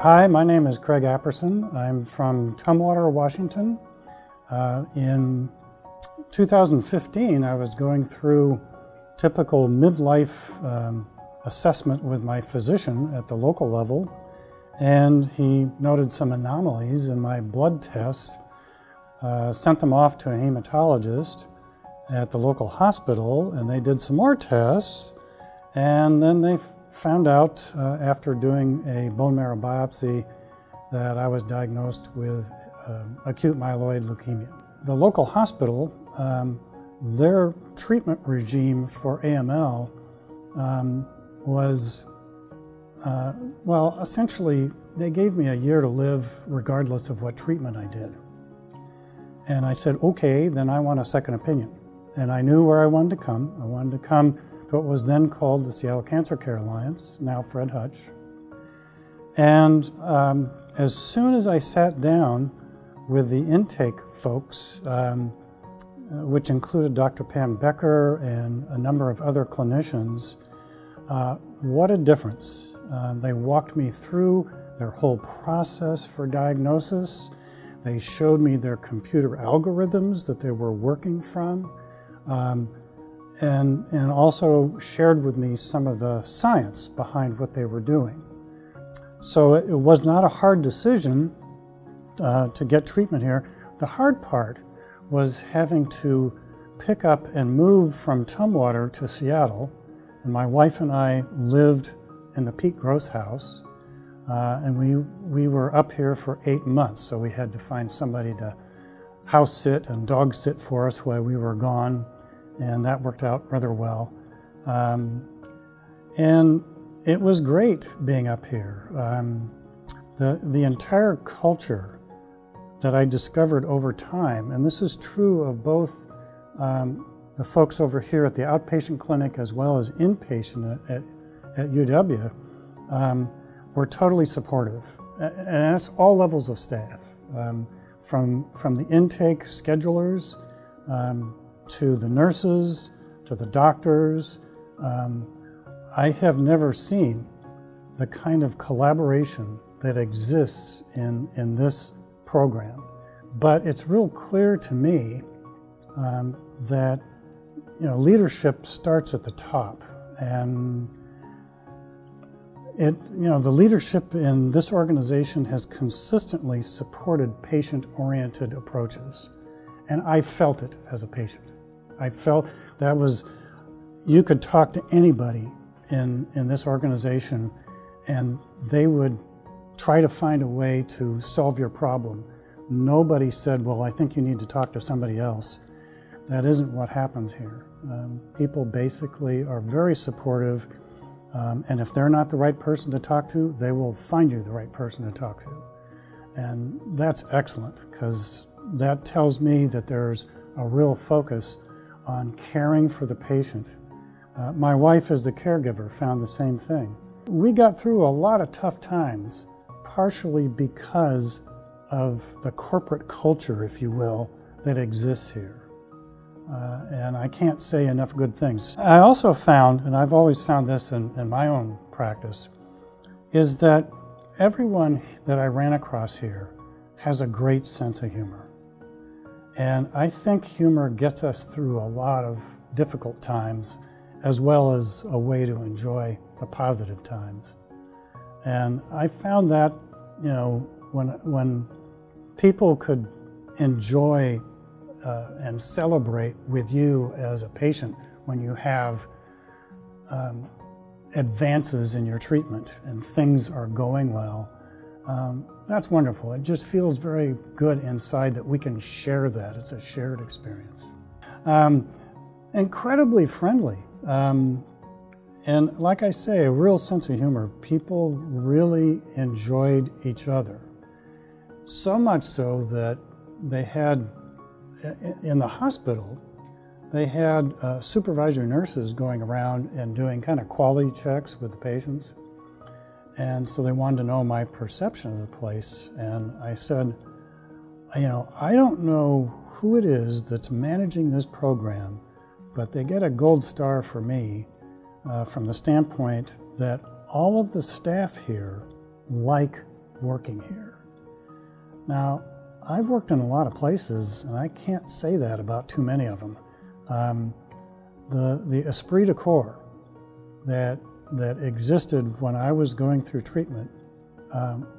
Hi, my name is Craig Apperson. I'm from Tumwater, Washington. In 2015, I was going through typical midlife assessment with my physician at the local level, and he noted some anomalies in my blood tests, sent them off to a hematologist at the local hospital, and they did some more tests, and then they found out after doing a bone marrow biopsy that I was diagnosed with acute myeloid leukemia. The local hospital, their treatment regime for AML was, well, essentially they gave me a year to live regardless of what treatment I did. And I said, okay, then I want a second opinion. And I knew where I wanted to come. I wanted to come to what was then called the Seattle Cancer Care Alliance, now Fred Hutch. And as soon as I sat down with the intake folks, which included Dr. Pam Becker and a number of other clinicians, what a difference. They walked me through their whole process for diagnosis. They showed me their computer algorithms that they were working from, and also shared with me some of the science behind what they were doing. So it was not a hard decision to get treatment here. The hard part was having to pick up and move from Tumwater to Seattle. And my wife and I lived in the Pete Gross house, and we were up here for 8 months, so we had to find somebody to house sit and dog sit for us while we were gone, and that worked out rather well. And it was great being up here. The entire culture that I discovered over time, and this is true of both the folks over here at the outpatient clinic as well as inpatient at UW, were totally supportive. And that's all levels of staff, from the intake schedulers to the nurses to the doctors. I have never seen the kind of collaboration that exists in this program. But it's real clear to me that leadership starts at the top, and the leadership in this organization has consistently supported patient-oriented approaches, and I felt it as a patient. I felt that you could talk to anybody in this organization and they would try to find a way to solve your problem. Nobody said, well, I think you need to talk to somebody else. That isn't what happens here. People basically are very supportive, and if they're not the right person to talk to, they will find you the right person to talk to. And that's excellent, because that tells me that there's a real focus on caring for the patient. My wife, as the caregiver, found the same thing. We got through a lot of tough times, partially because of the corporate culture, if you will, that exists here. And I can't say enough good things. I also found, and I've always found this in my own practice, is that everyone that I ran across here has a great sense of humor. And I think humor gets us through a lot of difficult times, as well as a way to enjoy the positive times. And I found that, when people could enjoy and celebrate with you as a patient when you have advances in your treatment and things are going well, that's wonderful. It just feels very good inside that we can share that. It's a shared experience. Incredibly friendly. And like I say, a real sense of humor. People really enjoyed each other. So much so that they had, in the hospital, they had supervisory nurses going around and doing kind of quality checks with the patients. And so they wanted to know my perception of the place. And I said, I don't know who it is that's managing this program, but they get a gold star for me from the standpoint that all of the staff here like working here. Now, I've worked in a lot of places, and I can't say that about too many of them. The esprit de corps that existed when I was going through treatment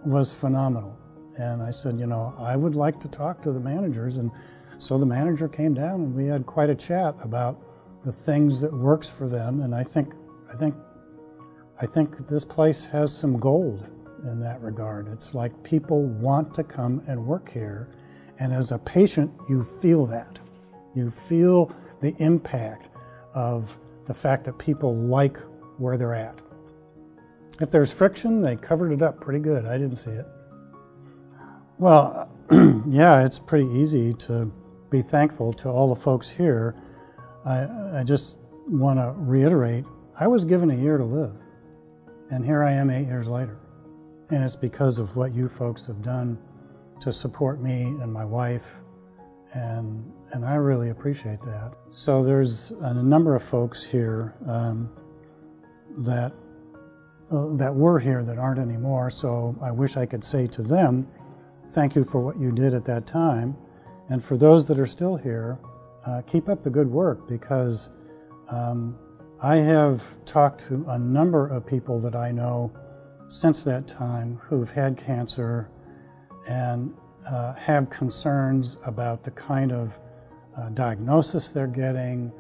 was phenomenal. And I said, you know, I would like to talk to the managers. And so the manager came down and we had quite a chat about the things that works for them. And I think this place has some gold in that regard. It's like people want to come and work here. And as a patient, you feel that. You feel the impact of the fact that people like where they're at. If there's friction, they covered it up pretty good. I didn't see it. Well, yeah, it's pretty easy to be thankful to all the folks here. I just want to reiterate, I was given a year to live, and here I am 8 years later. And it's because of what you folks have done to support me and my wife, and I really appreciate that. So there's a number of folks here that were here that aren't anymore, so I wish I could say to them, thank you for what you did at that time. And for those that are still here, keep up the good work, because I have talked to a number of people that I know since that time who've had cancer and have concerns about the kind of diagnosis they're getting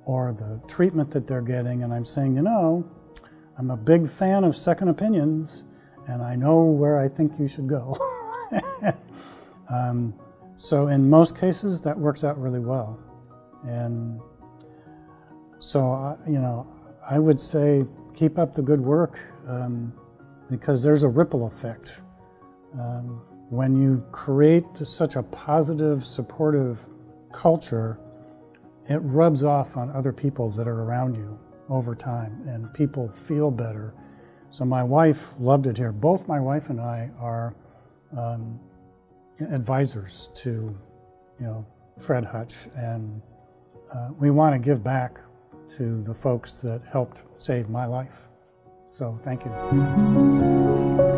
or the treatment that they're getting. And I'm saying, you know, I'm a big fan of second opinions, and I know where I think you should go. So in most cases, that works out really well. And so, you know, I would say keep up the good work, because there's a ripple effect. When you create such a positive, supportive culture, it rubs off on other people that are around you over time, and people feel better. So my wife loved it here. Both my wife and I are advisors to, you know, Fred Hutch, and we want to give back to the folks that helped save my life. So thank you.